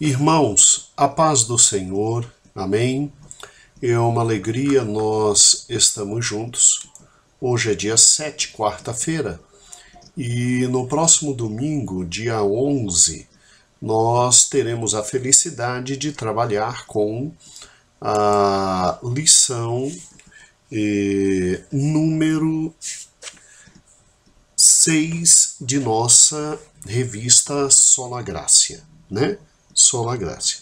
Irmãos, a paz do Senhor, amém? É uma alegria, nós estamos juntos. Hoje é dia 7, quarta-feira, e no próximo domingo, dia 11, nós teremos a felicidade de trabalhar com a lição número 6 de nossa revista Sola Gracia, né? Sola Gracia.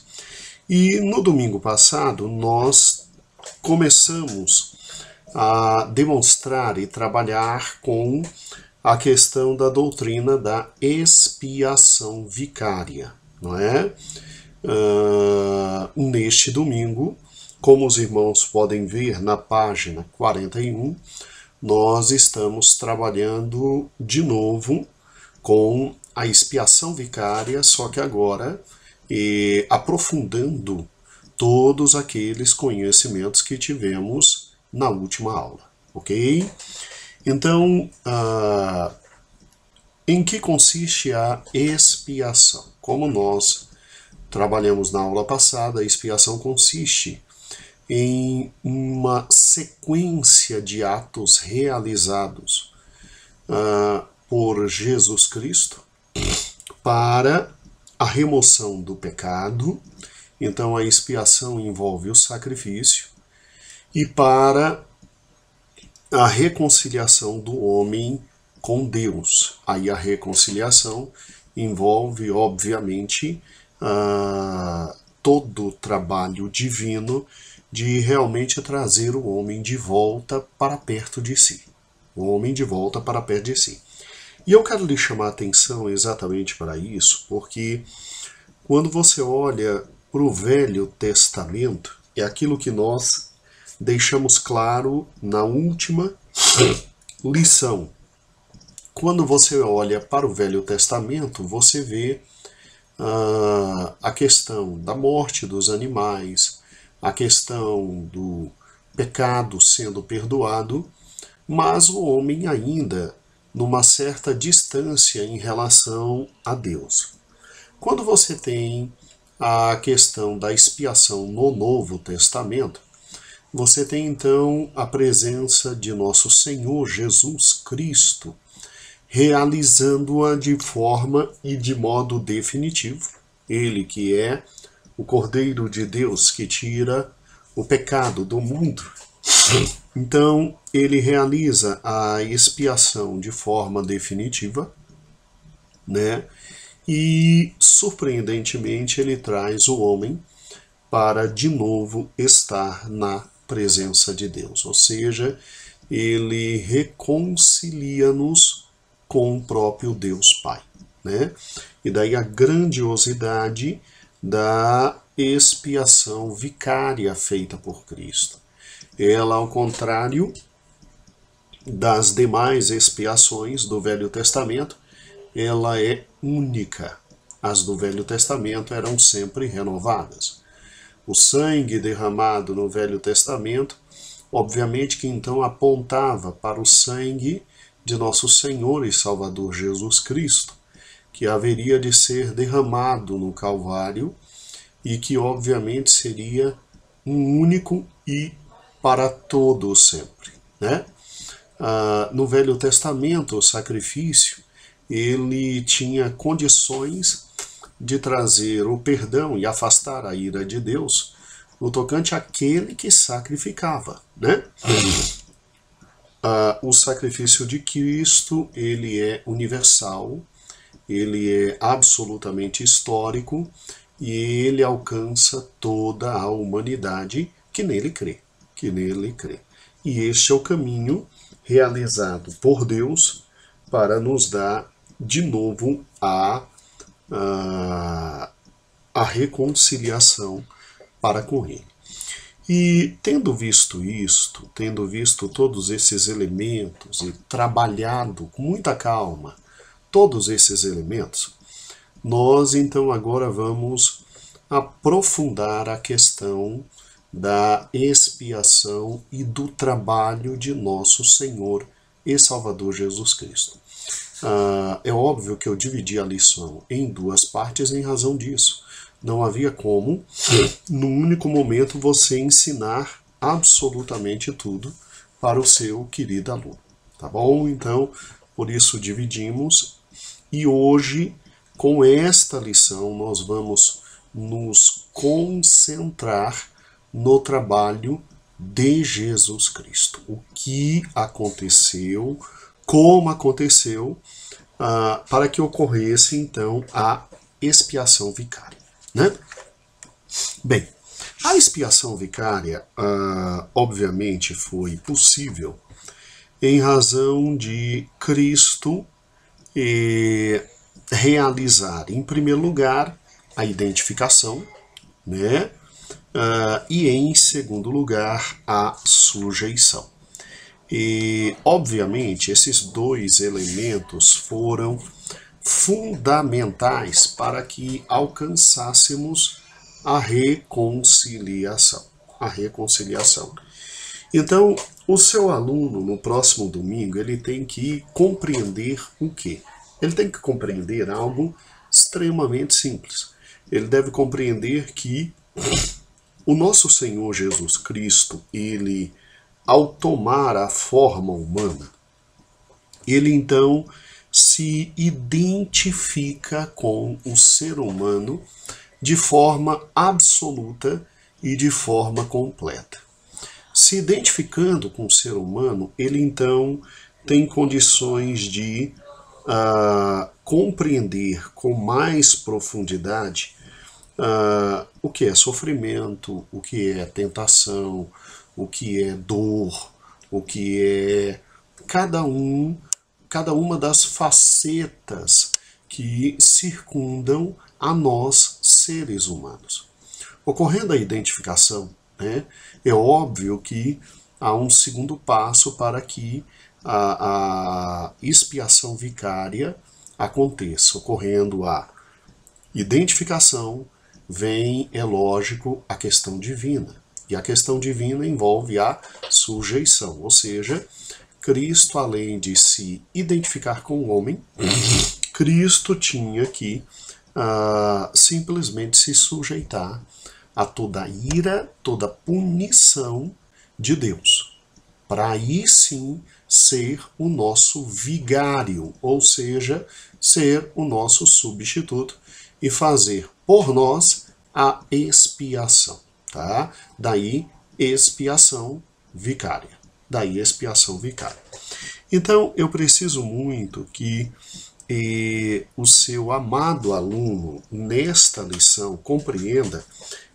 E no domingo passado nós começamos a demonstrar e trabalhar com a questão da doutrina da expiação vicária, não é? Neste domingo, como os irmãos podem ver na página 41, nós estamos trabalhando de novo com a expiação vicária, só que agora aprofundando todos aqueles conhecimentos que tivemos na última aula, ok? Então, em que consiste a expiação? Como nós trabalhamos na aula passada, a expiação consiste em uma sequência de atos realizados por Jesus Cristo para a remoção do pecado. Então a expiação envolve o sacrifício, e para a reconciliação do homem com Deus. Aí a reconciliação envolve, obviamente, todo o trabalho divino de realmente trazer o homem de volta para perto de si. O homem de volta para perto de si. E eu quero lhe chamar a atenção exatamente para isso, porque quando você olha para o Velho Testamento, é aquilo que nós deixamos claro na última lição. Quando você olha para o Velho Testamento, você vê a questão da morte dos animais, a questão do pecado sendo perdoado, mas o homem ainda numa certa distância em relação a Deus. Quando você tem a questão da expiação no Novo Testamento, você tem então a presença de nosso Senhor Jesus Cristo, realizando-a de forma e de modo definitivo. Ele que é o Cordeiro de Deus que tira o pecado do mundo. Então, ele realiza a expiação de forma definitiva, né? E, surpreendentemente, ele traz o homem para, de novo, estar na presença de Deus. Ou seja, ele reconcilia-nos com o próprio Deus Pai, né? E daí a grandiosidade da expiação vicária feita por Cristo. Ela, ao contrário das demais expiações do Velho Testamento, ela é única. As do Velho Testamento eram sempre renovadas. O sangue derramado no Velho Testamento, obviamente que então apontava para o sangue de nosso Senhor e Salvador Jesus Cristo, que haveria de ser derramado no Calvário e que obviamente seria um único e para todo sempre, né? No Velho Testamento, o sacrifício, ele tinha condições de trazer o perdão e afastar a ira de Deus no tocante àquele que sacrificava, né? O sacrifício de Cristo, ele é universal, ele é absolutamente histórico e ele alcança toda a humanidade que nele crê. E este é o caminho realizado por Deus para nos dar de novo a reconciliação para com Ele. E tendo visto isto, tendo visto todos esses elementos e trabalhado com muita calma todos esses elementos, nós então agora vamos aprofundar a questão da expiação e do trabalho de nosso Senhor e Salvador Jesus Cristo. É óbvio que eu dividi a lição em duas partes em razão disso. Não havia como, num único momento, você ensinar absolutamente tudo para o seu querido aluno. Tá bom? Então, por isso dividimos. E hoje, com esta lição, nós vamos nos concentrar no trabalho de Jesus Cristo. O que aconteceu, como aconteceu, para que ocorresse, então, a expiação vicária. Né? Bem, a expiação vicária, obviamente, foi possível em razão de Cristo realizar, em primeiro lugar, a identificação, né? E em segundo lugar, a sujeição. E, obviamente, esses dois elementos foram fundamentais para que alcançássemos a reconciliação. A reconciliação. Então, o seu aluno, no próximo domingo, ele tem que compreender o quê? Ele tem que compreender algo extremamente simples. Ele deve compreender que o nosso Senhor Jesus Cristo, ele, ao tomar a forma humana, ele então se identifica com o ser humano de forma absoluta e de forma completa. Se identificando com o ser humano, ele então tem condições de compreender com mais profundidade o que é sofrimento, o que é tentação, o que é dor, o que é cada uma das facetas que circundam a nós, seres humanos. Ocorrendo a identificação, né, é óbvio que há um segundo passo para que a expiação vicária aconteça. Ocorrendo a identificação, vem, é lógico, a questão divina. E a questão divina envolve a sujeição, ou seja, Cristo, além de se identificar com o homem, Cristo tinha que simplesmente se sujeitar a toda ira, toda punição de Deus, para aí sim ser o nosso vigário, ou seja, ser o nosso substituto e fazer por nós a expiação, tá? Daí expiação vicária. Daí expiação vicária. Então, eu preciso muito que o seu amado aluno, nesta lição, compreenda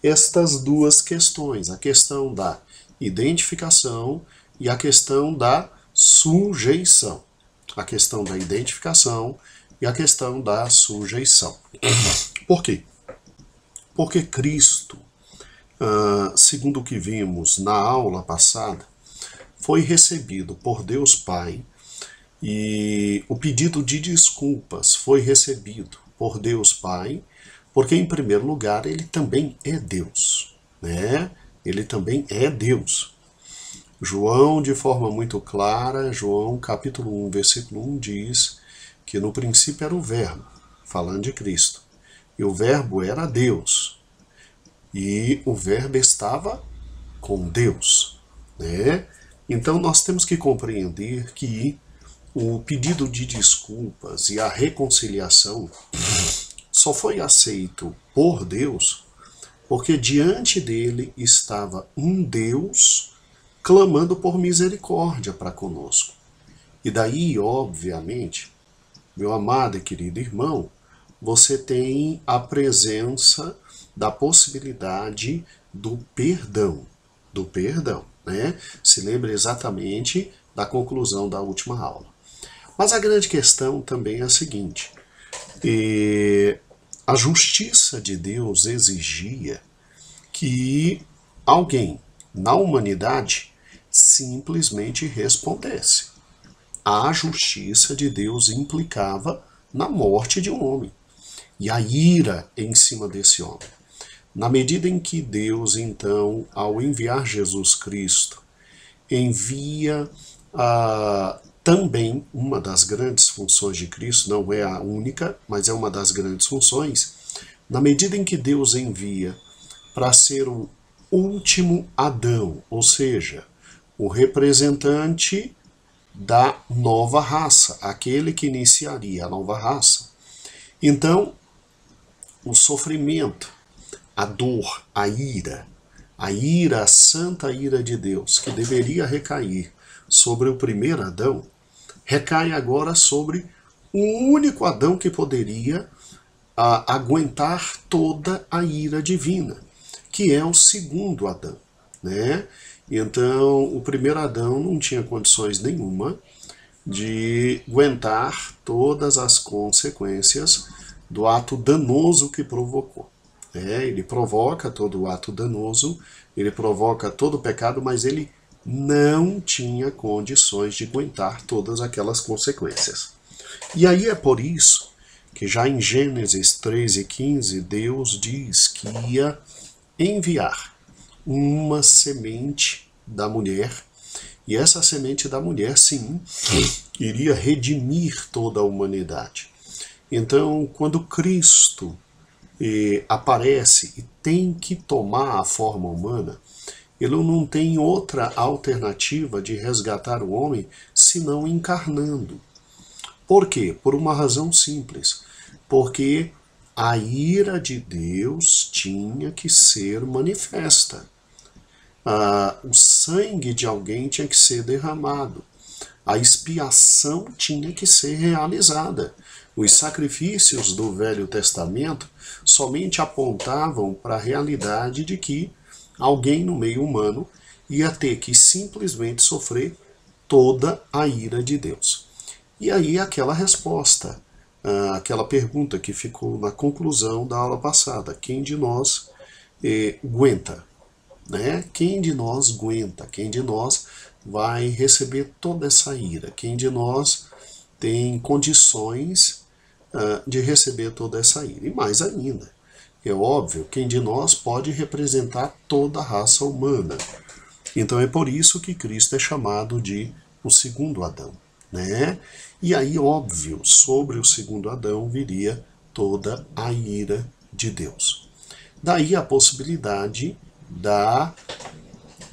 estas duas questões, a questão da identificação e a questão da sujeição. A questão da identificação e a questão da sujeição. Por quê? Porque Cristo, segundo o que vimos na aula passada, foi recebido por Deus Pai e o pedido de desculpas foi recebido por Deus Pai, porque em primeiro lugar ele também é Deus, né? Ele também é Deus. João, de forma muito clara, João capítulo 1, versículo 1 diz que no princípio era o Verbo, falando de Cristo, e o Verbo era Deus, e o Verbo estava com Deus, né? Então nós temos que compreender que o pedido de desculpas e a reconciliação só foi aceito por Deus porque diante dele estava um Deus clamando por misericórdia para conosco. E daí, obviamente, meu amado e querido irmão, você tem a presença da possibilidade do perdão, né? Se lembre exatamente da conclusão da última aula. Mas a grande questão também é a seguinte: a justiça de Deus exigia que alguém na humanidade simplesmente respondesse. A justiça de Deus implicava na morte de um homem e a ira em cima desse homem. Na medida em que Deus, então, ao enviar Jesus Cristo, envia também uma das grandes funções de Cristo, não é a única, mas é uma das grandes funções, na medida em que Deus envia para ser o último Adão, ou seja, o representante da nova raça, aquele que iniciaria a nova raça. Então, o sofrimento, a dor, a ira, a santa ira de Deus, que deveria recair sobre o primeiro Adão, recai agora sobre o único Adão que poderia aguentar toda a ira divina, que é o segundo Adão, né? Então, o primeiro Adão não tinha condições nenhuma de aguentar todas as consequências do ato danoso que provocou. Ele provoca todo o ato danoso, ele provoca todo o pecado, mas ele não tinha condições de aguentar todas aquelas consequências. E aí é por isso que já em Gênesis 13:15, Deus diz que ia enviar uma semente da mulher, e essa semente da mulher, sim, iria redimir toda a humanidade. Então, quando Cristo aparece e tem que tomar a forma humana, ele não tem outra alternativa de resgatar o homem senão encarnando. Por quê? Por uma razão simples. Porque a ira de Deus tinha que ser manifesta. O sangue de alguém tinha que ser derramado. A expiação tinha que ser realizada. Os sacrifícios do Velho Testamento somente apontavam para a realidade de que alguém no meio humano ia ter que simplesmente sofrer toda a ira de Deus. E aí aquela resposta, aquela pergunta que ficou na conclusão da aula passada: quem de nós aguenta? Né? Quem de nós aguenta? Quem de nós vai receber toda essa ira? Quem de nós tem condições de receber toda essa ira? E mais ainda, é óbvio, quem de nós pode representar toda a raça humana? Então é por isso que Cristo é chamado de o segundo Adão, né? E aí, óbvio, sobre o segundo Adão viria toda a ira de Deus. Daí a possibilidade da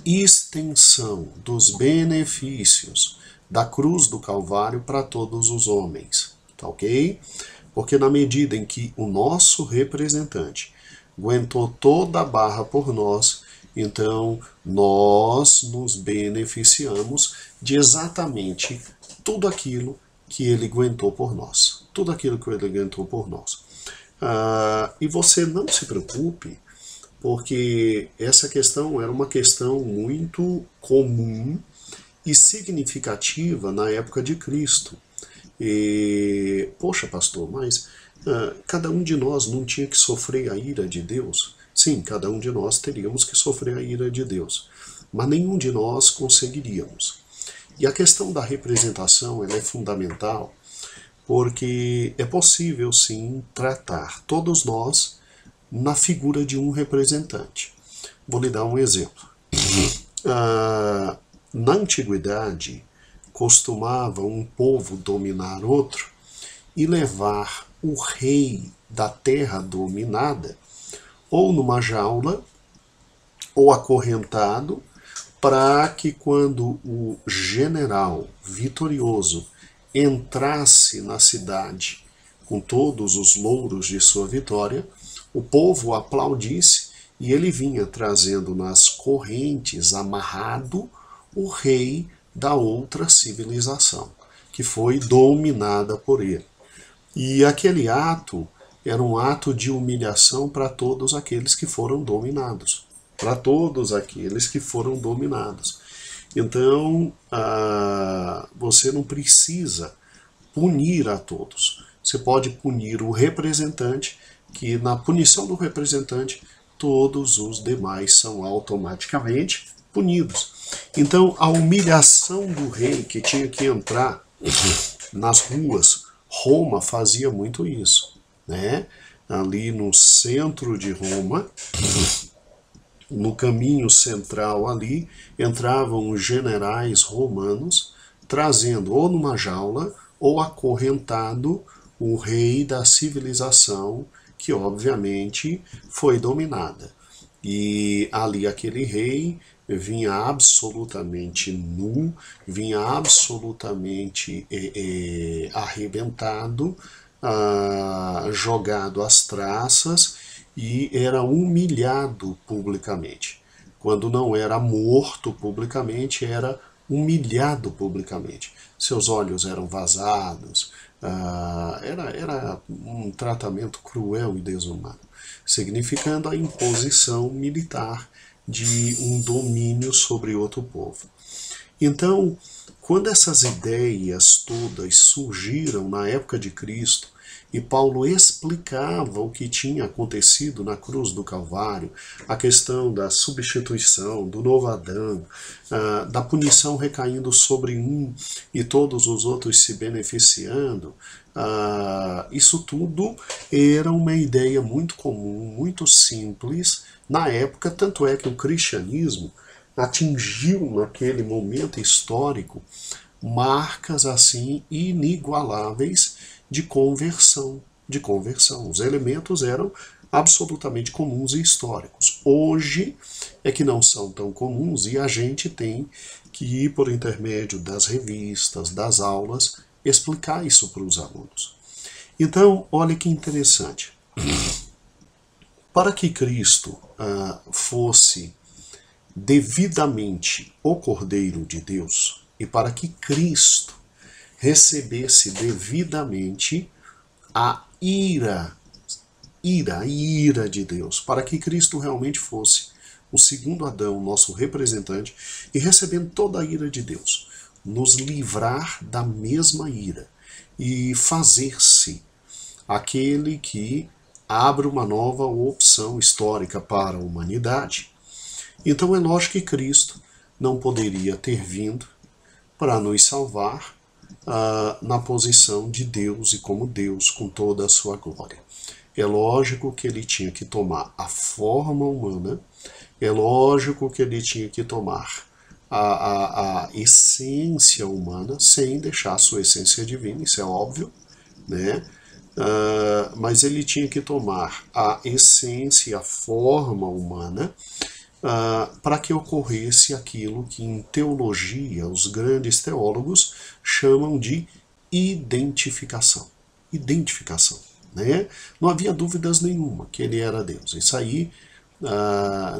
extensão dos benefícios da cruz do Calvário para todos os homens, tá ok? Porque na medida em que o nosso representante aguentou toda a barra por nós, então nós nos beneficiamos de exatamente tudo aquilo que ele aguentou por nós. Tudo aquilo que ele aguentou por nós. E você não se preocupe, porque essa questão era uma questão muito comum e significativa na época de Cristo. Poxa, pastor, mas cada um de nós não tinha que sofrer a ira de Deus? Sim, cada um de nós teríamos que sofrer a ira de Deus, mas nenhum de nós conseguiríamos. E a questão da representação ela é fundamental, porque é possível sim tratar todos nós na figura de um representante. Vou lhe dar um exemplo. Na antiguidade, costumava um povo dominar outro e levar o rei da terra dominada ou numa jaula ou acorrentado, para que quando o general vitorioso entrasse na cidade com todos os louros de sua vitória, o povo aplaudisse e ele vinha trazendo nas correntes amarrado o rei da outra civilização, que foi dominada por ele. E aquele ato era um ato de humilhação para todos aqueles que foram dominados. Para todos aqueles que foram dominados. Então, você não precisa punir a todos. Você pode punir o representante, que na punição do representante, todos os demais são automaticamente punidos. Então, a humilhação do rei que tinha que entrar nas ruas, Roma fazia muito isso, né? Ali no centro de Roma, no caminho central ali, entravam os generais romanos trazendo ou numa jaula ou acorrentado o rei da civilização que obviamente foi dominada. E ali aquele rei vinha absolutamente nu, vinha absolutamente arrebentado, jogado às traças e era humilhado publicamente. Quando não era morto publicamente, era humilhado publicamente. Seus olhos eram vazados, era um tratamento cruel e desumano, significando a imposição militar de um domínio sobre outro povo. Então, quando essas ideias todas surgiram na época de Cristo, e Paulo explicava o que tinha acontecido na cruz do Calvário, a questão da substituição, do novo Adão, da punição recaindo sobre um e todos os outros se beneficiando, isso tudo era uma ideia muito comum, muito simples na época, tanto é que o cristianismo atingiu naquele momento histórico marcas assim inigualáveis de conversão. Os elementos eram absolutamente comuns e históricos. Hoje é que não são tão comuns e a gente tem que ir por intermédio das revistas, das aulas, explicar isso para os alunos. Então, olha que interessante. Para que Cristo fosse devidamente o Cordeiro de Deus e para que Cristo recebesse devidamente a ira de Deus, para que Cristo realmente fosse o segundo Adão, nosso representante, e recebendo toda a ira de Deus, nos livrar da mesma ira e fazer-se aquele que abre uma nova opção histórica para a humanidade. Então é lógico que Cristo não poderia ter vindo para nos salvar na posição de Deus e como Deus com toda a sua glória. É lógico que ele tinha que tomar a forma humana, é lógico que ele tinha que tomar a essência humana sem deixar a sua essência divina, isso é óbvio, né? Mas ele tinha que tomar a essência e a forma humana para que ocorresse aquilo que em teologia os grandes teólogos chamam de identificação. Identificação, né? Não havia dúvidas nenhuma que ele era Deus. Isso aí,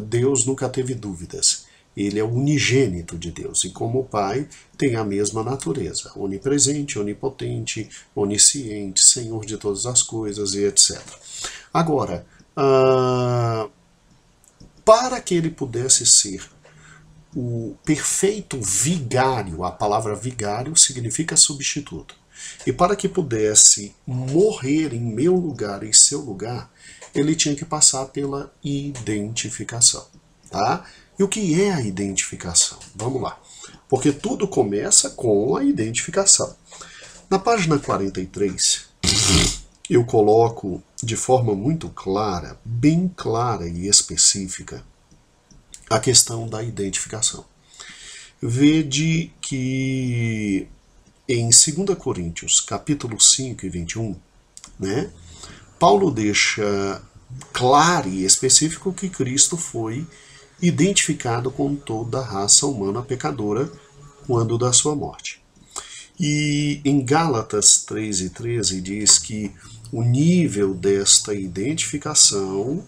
Deus nunca teve dúvidas. Ele é o unigênito de Deus e como Pai tem a mesma natureza, onipresente, onipotente, onisciente, Senhor de todas as coisas e etc. Agora, para que ele pudesse ser o perfeito vigário, a palavra vigário significa substituto, e para que pudesse morrer em meu lugar, em seu lugar, ele tinha que passar pela identificação. Tá? E o que é a identificação? Vamos lá. Porque tudo começa com a identificação. Na página 43, eu coloco de forma muito clara, bem clara e específica, a questão da identificação. Vede que em 2 Coríntios, capítulo 5 e 21, né, Paulo deixa claro e específico que Cristo foi identificado com toda a raça humana pecadora quando da sua morte. E em Gálatas 3:13 diz que o nível desta identificação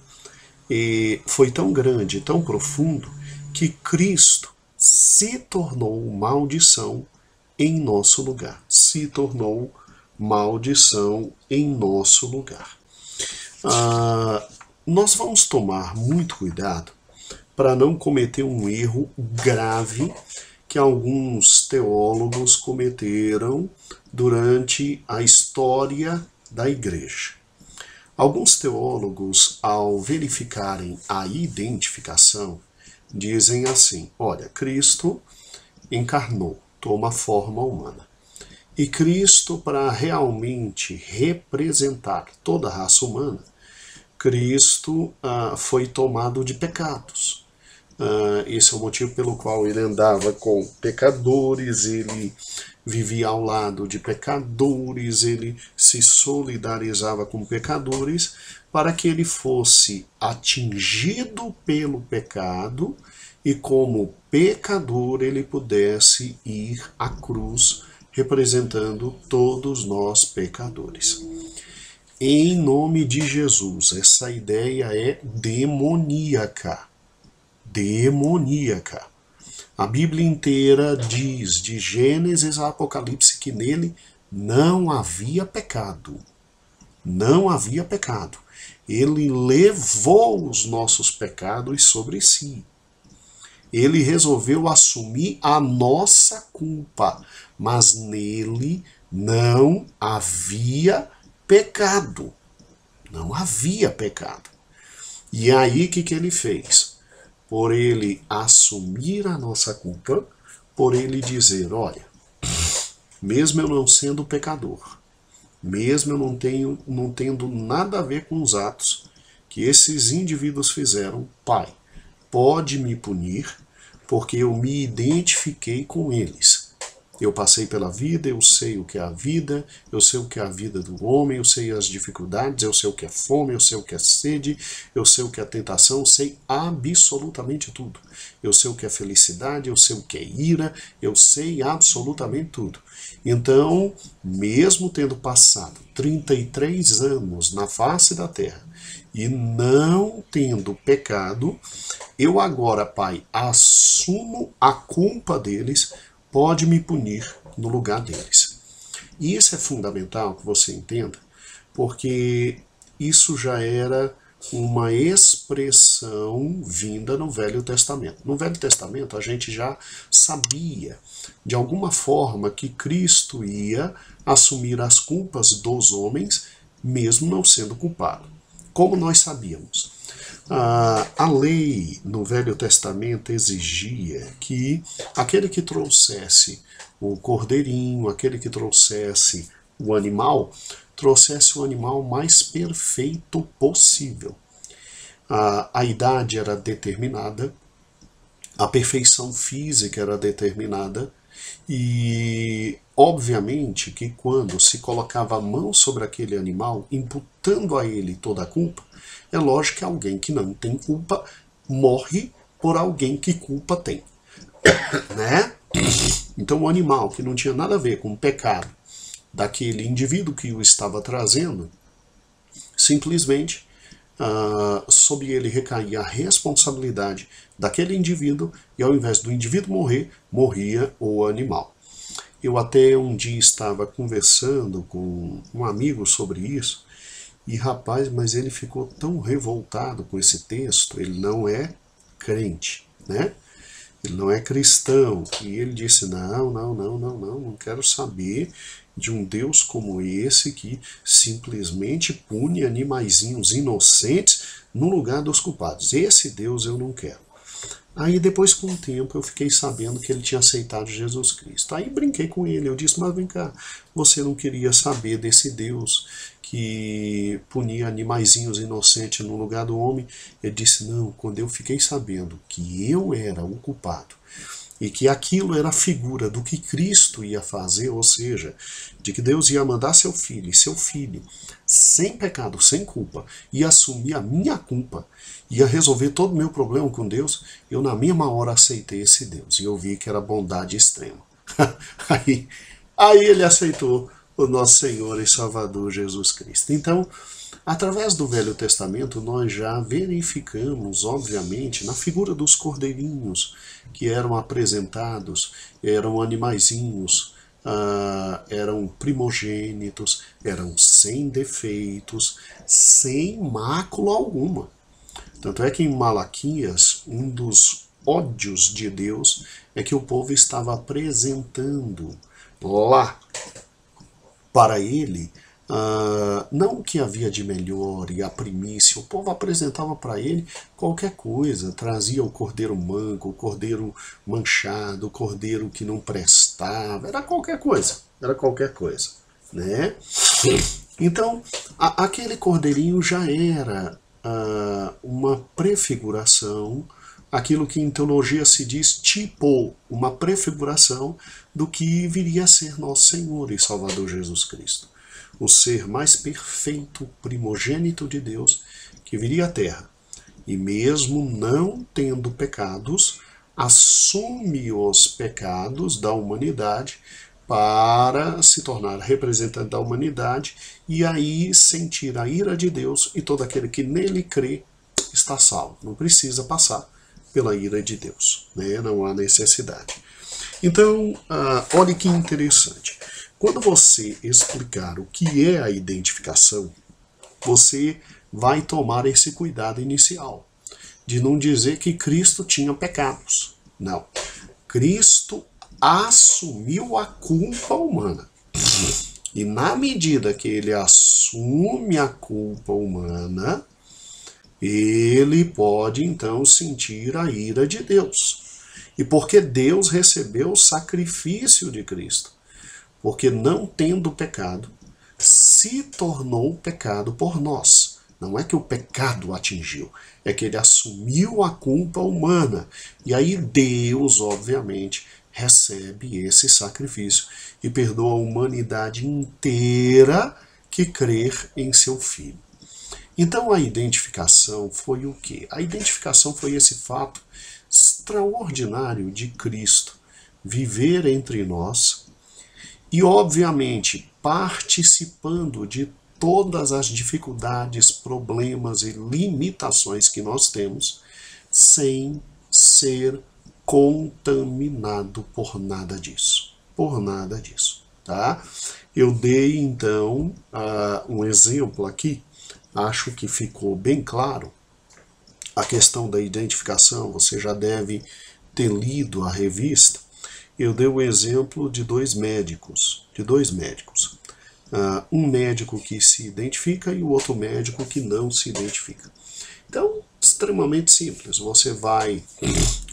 foi tão grande, tão profundo, que Cristo se tornou maldição em nosso lugar. Se tornou maldição em nosso lugar. Nós vamos tomar muito cuidado para não cometer um erro grave que alguns teólogos cometeram durante a história da igreja. Alguns teólogos, ao verificarem a identificação, dizem assim: olha, Cristo encarnou, toma forma humana. E Cristo, para realmente representar toda a raça humana, Cristo foi tomado de pecados. Esse é o motivo pelo qual ele andava com pecadores, ele vivia ao lado de pecadores, ele se solidarizava com pecadores, para que ele fosse atingido pelo pecado e, como pecador, ele pudesse ir à cruz, representando todos nós pecadores. Em nome de Jesus, essa ideia é demoníaca. Demoníaca. A Bíblia inteira diz, de Gênesis a Apocalipse, que nele não havia pecado. Não havia pecado. Ele levou os nossos pecados sobre si. Ele resolveu assumir a nossa culpa, mas nele não havia pecado. Não havia pecado. E aí o que ele fez? Por ele assumir a nossa culpa, por ele dizer, olha, mesmo eu não sendo pecador, mesmo eu não tendo nada a ver com os atos que esses indivíduos fizeram, Pai, pode me punir, porque eu me identifiquei com eles. Eu passei pela vida, eu sei o que é a vida, eu sei o que é a vida do homem, eu sei as dificuldades, eu sei o que é fome, eu sei o que é sede, eu sei o que é tentação, eu sei absolutamente tudo. Eu sei o que é felicidade, eu sei o que é ira, eu sei absolutamente tudo. Então, mesmo tendo passado 33 anos na face da terra e não tendo pecado, eu agora, Pai, assumo a culpa deles, pode me punir no lugar deles. E isso é fundamental que você entenda, porque isso já era uma expressão vinda no Velho Testamento. No Velho Testamento a gente já sabia, de alguma forma, que Cristo ia assumir as culpas dos homens, mesmo não sendo culpado. Como nós sabíamos? A lei no Velho Testamento exigia que aquele que trouxesse o cordeirinho, aquele que trouxesse o animal, trouxesse o animal mais perfeito possível. A idade era determinada, a perfeição física era determinada, e obviamente que quando se colocava a mão sobre aquele animal, imputando a ele toda a culpa, é lógico que alguém que não tem culpa morre por alguém que culpa tem, né? Então o animal que não tinha nada a ver com o pecado daquele indivíduo que o estava trazendo, simplesmente sobre ele recaía a responsabilidade daquele indivíduo, e ao invés do indivíduo morrer, morria o animal. Eu até um dia estava conversando com um amigo sobre isso, e rapaz, mas ele ficou tão revoltado com esse texto, ele não é crente, né? Ele não é cristão, e ele disse, não quero saber de um Deus como esse que simplesmente pune animaizinhos inocentes no lugar dos culpados. Esse Deus eu não quero. Aí depois, com o tempo, eu fiquei sabendo que ele tinha aceitado Jesus Cristo. Aí brinquei com ele, eu disse, mas vem cá, você não queria saber desse Deus que punia animaizinhos inocentes no lugar do homem? Ele disse, não, quando eu fiquei sabendo que eu era o culpado, e que aquilo era a figura do que Cristo ia fazer, ou seja, de que Deus ia mandar seu filho, e seu filho, sem pecado, sem culpa, ia assumir a minha culpa, ia resolver todo o meu problema com Deus, eu na mesma hora aceitei esse Deus, e eu vi que era bondade extrema. aí ele aceitou o nosso Senhor e Salvador Jesus Cristo. Então, através do Velho Testamento, nós já verificamos, obviamente, na figura dos cordeirinhos que eram apresentados, eram animaizinhos, eram primogênitos, eram sem defeitos, sem mácula alguma. Tanto é que em Malaquias, um dos ódios de Deus é que o povo estava apresentando lá para ele não o que havia de melhor e a primícia. O povo apresentava para ele qualquer coisa, trazia o cordeiro manco, o cordeiro manchado, o cordeiro que não prestava, era qualquer coisa, né? Então, aquele cordeirinho já era uma prefiguração aquilo que em teologia se diz tipo, uma prefiguração do que viria a ser nosso Senhor e Salvador Jesus Cristo. O ser mais perfeito, primogênito de Deus, que viria à Terra. E mesmo não tendo pecados, assume os pecados da humanidade para se tornar representante da humanidade e aí sentir a ira de Deus, e todo aquele que nele crê está salvo. Não precisa passar pela ira de Deus, né? Não há necessidade. Então, olha que interessante. Quando você explicar o que é a identificação, você vai tomar esse cuidado inicial de não dizer que Cristo tinha pecados. Não. Cristo assumiu a culpa humana. E na medida que ele assume a culpa humana, ele pode então sentir a ira de Deus. E porque Deus recebeu o sacrifício de Cristo, porque não tendo pecado, se tornou pecado por nós. Não é que o pecado o atingiu, é que ele assumiu a culpa humana. E aí Deus, obviamente, recebe esse sacrifício e perdoa a humanidade inteira que crer em seu Filho. Então a identificação foi o quê? A identificação foi esse fato extraordinário de Cristo viver entre nós e, obviamente, participando de todas as dificuldades, problemas e limitações que nós temos, sem ser contaminado por nada disso. Por nada disso, tá? Eu dei, então, um exemplo aqui, acho que ficou bem claro. A questão da identificação, você já deve ter lido a revista. Eu dei o exemplo de dois médicos. Um médico que se identifica e o outro médico que não se identifica. Então, extremamente simples. Você vai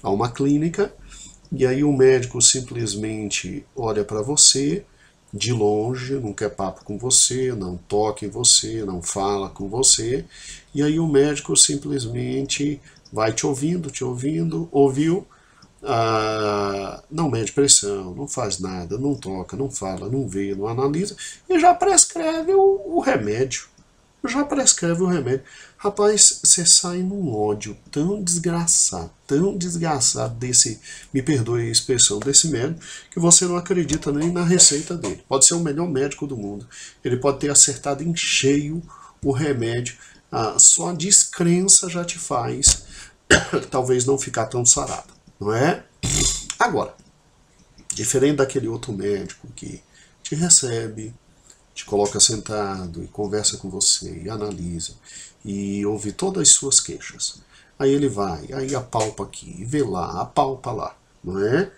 a uma clínica e aí o médico simplesmente olha para você de longe, não quer papo com você, não toca em você, não fala com você, e aí o médico simplesmente vai te ouvindo, ouviu, não mede pressão, não faz nada, não toca, não fala, não vê, não analisa, e já prescreve o remédio. Rapaz, você sai num ódio tão desgraçado desse, me perdoe a expressão, desse médico, que você não acredita nem na receita dele. Pode ser o melhor médico do mundo, ele pode ter acertado em cheio o remédio, só a descrença já te faz talvez não ficar tão sarado, não é? Agora, diferente daquele outro médico que te recebe, te coloca sentado e conversa com você, e analisa, e ouve todas as suas queixas. Aí ele vai, aí apalpa aqui, vê lá, apalpa lá, não é?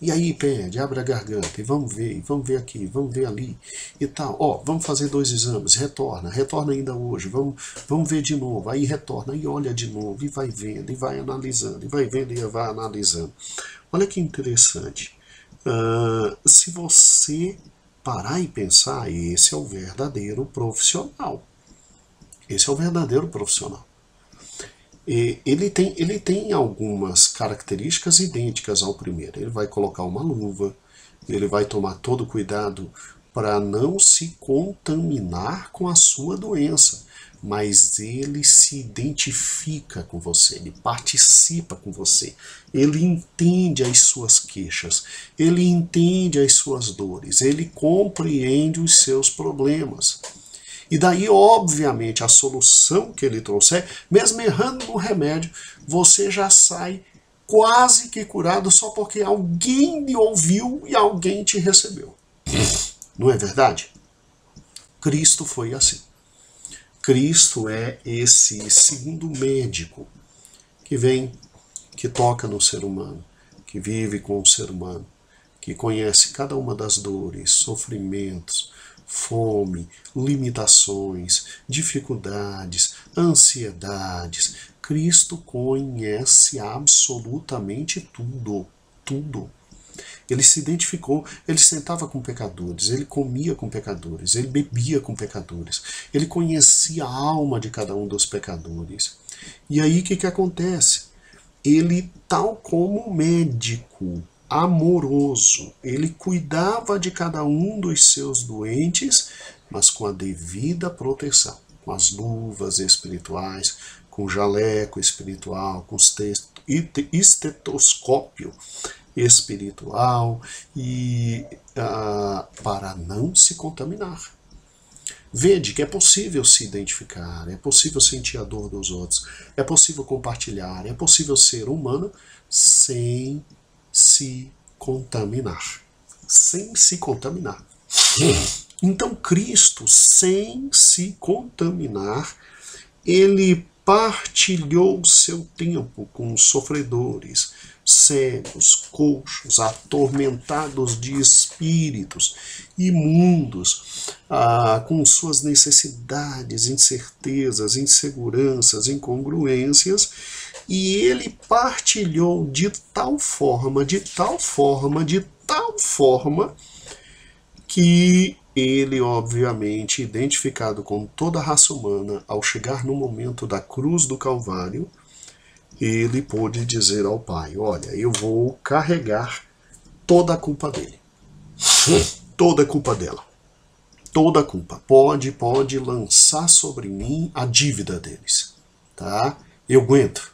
E aí pede, abre a garganta, e vamos ver aqui, vamos ver ali, e tal. Vamos fazer 2 exames, retorna ainda hoje, vamos ver de novo, aí retorna, aí olha de novo, e vai vendo, e vai analisando, e vai vendo, e vai analisando. Olha que interessante. Se você parar e pensar, esse é o verdadeiro profissional. Ele tem algumas características idênticas ao primeiro. Ele vai colocar uma luva, ele vai tomar todo cuidado para não se contaminar com a sua doença, mas ele se identifica com você, ele participa com você, ele entende as suas queixas, ele entende as suas dores, ele compreende os seus problemas. E daí, obviamente, a solução que ele trouxer, mesmo errando no remédio, você já sai quase que curado só porque alguém lhe ouviu e alguém te recebeu. Não é verdade? Cristo foi assim. Cristo é esse segundo médico que vem, que toca no ser humano, que vive com o ser humano, que conhece cada uma das dores, sofrimentos, fome, limitações, dificuldades, ansiedades. Cristo conhece absolutamente tudo. Ele se identificou, ele sentava com pecadores, ele comia com pecadores, ele bebia com pecadores, ele conhecia a alma de cada um dos pecadores. E aí o que acontece? ele, tal como médico amoroso, ele cuidava de cada um dos seus doentes, mas com a devida proteção, com as luvas espirituais, com o jaleco espiritual, com o estetoscópio espiritual, e para não se contaminar. Vede que é possível se identificar, é possível sentir a dor dos outros, é possível compartilhar, é possível ser humano sem se contaminar. Sem se contaminar. Então Cristo, sem se contaminar, ele partilhou seu tempo com os sofredores, cegos, coxos, atormentados de espíritos, imundos, com suas necessidades, incertezas, inseguranças, incongruências, e ele partilhou de tal forma, que ele, obviamente, identificado com toda a raça humana, ao chegar no momento da cruz do Calvário, ele pôde dizer ao Pai, olha, eu vou carregar toda a culpa dele. Toda a culpa dela. Toda a culpa. Pode lançar sobre mim a dívida deles. Tá? Eu aguento.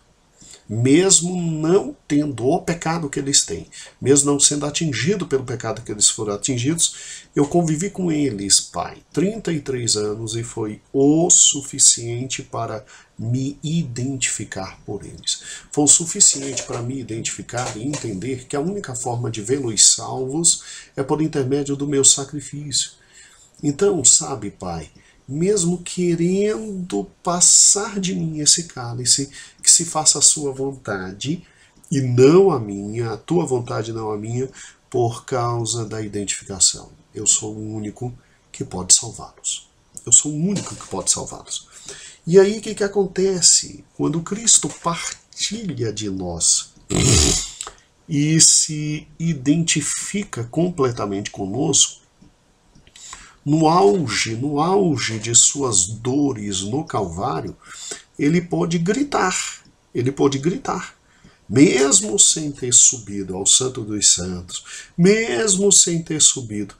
Mesmo não tendo o pecado que eles têm, mesmo não sendo atingido pelo pecado que eles foram atingidos, eu convivi com eles, Pai, 33 anos, e foi o suficiente para me identificar por eles. Foi o suficiente para me identificar e entender que a única forma de vê-los salvos é por intermédio do meu sacrifício. Então, sabe, Pai, mesmo querendo passar de mim esse cálice, que se faça a sua vontade e não a minha, a tua vontade não a minha, por causa da identificação. Eu sou o único que pode salvá-los. Eu sou o único que pode salvá-los. E aí o que acontece? Quando Cristo partilha de nós e se identifica completamente conosco, no auge de suas dores no Calvário, ele pôde gritar, mesmo sem ter subido ao Santo dos Santos, mesmo sem ter subido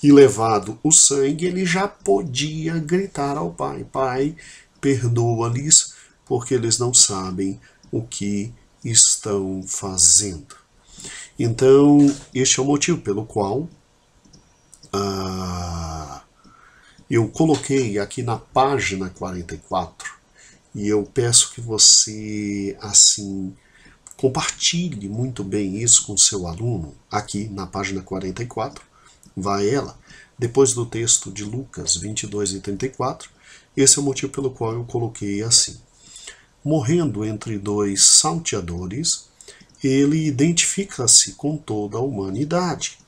e levado o sangue, ele já podia gritar ao Pai, Pai, perdoa-lhes, porque eles não sabem o que estão fazendo. Então, este é o motivo pelo qual eu coloquei aqui na página 44, e eu peço que você, assim, compartilhe muito bem isso com seu aluno, aqui na página 44, vai ela, depois do texto de Lucas 22 e 34, esse é o motivo pelo qual eu coloquei assim. Morrendo entre dois salteadores, ele identifica-se com toda a humanidade.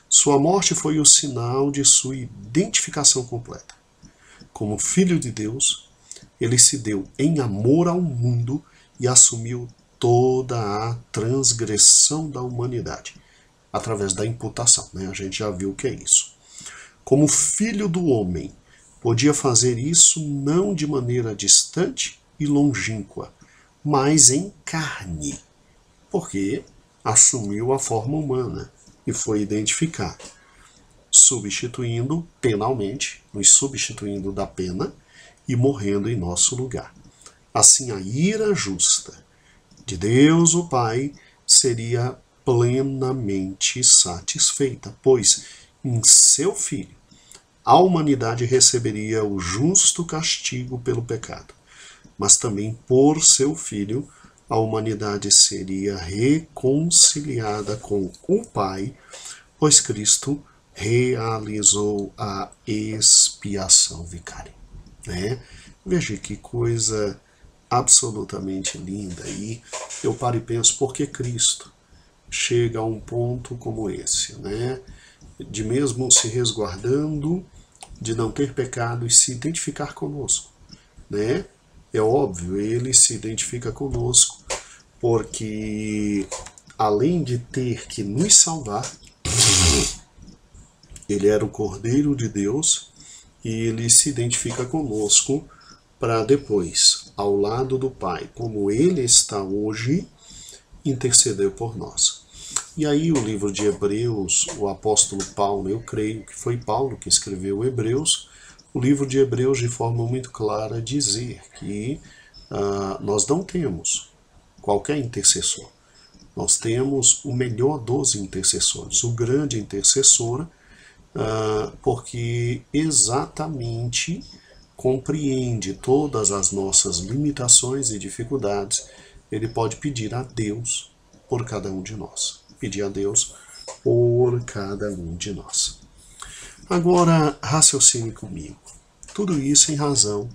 Sua morte foi o sinal de sua identificação completa. Como Filho de Deus, ele se deu em amor ao mundo e assumiu toda a transgressão da humanidade, através da imputação, né? A gente já viu o que é isso. Como Filho do Homem, podia fazer isso não de maneira distante e longínqua, mas em carne, porque assumiu a forma humana e foi identificado, substituindo penalmente, nos substituindo da pena e morrendo em nosso lugar. Assim, a ira justa de Deus o Pai seria plenamente satisfeita, pois em seu Filho a humanidade receberia o justo castigo pelo pecado, mas também por seu Filho a humanidade seria reconciliada com o Pai, pois Cristo realizou a expiação vicária. Né? Veja que coisa absolutamente linda. E eu paro e penso, por que Cristo chega a um ponto como esse, né? De mesmo se resguardando, de não ter pecado e se identificar conosco, né? É óbvio, ele se identifica conosco porque, além de ter que nos salvar, ele era o Cordeiro de Deus e ele se identifica conosco para depois, ao lado do Pai, como ele está hoje, interceder por nós. E aí o livro de Hebreus, o apóstolo Paulo, eu creio que foi Paulo que escreveu Hebreus, o livro de Hebreus de forma muito clara dizer que nós não temos qualquer intercessor. Nós temos o melhor dos intercessores, o grande intercessor, porque exatamente compreende todas as nossas limitações e dificuldades. Ele pode pedir a Deus por cada um de nós. Pedir a Deus por cada um de nós. Agora, raciocine comigo. Tudo isso em razão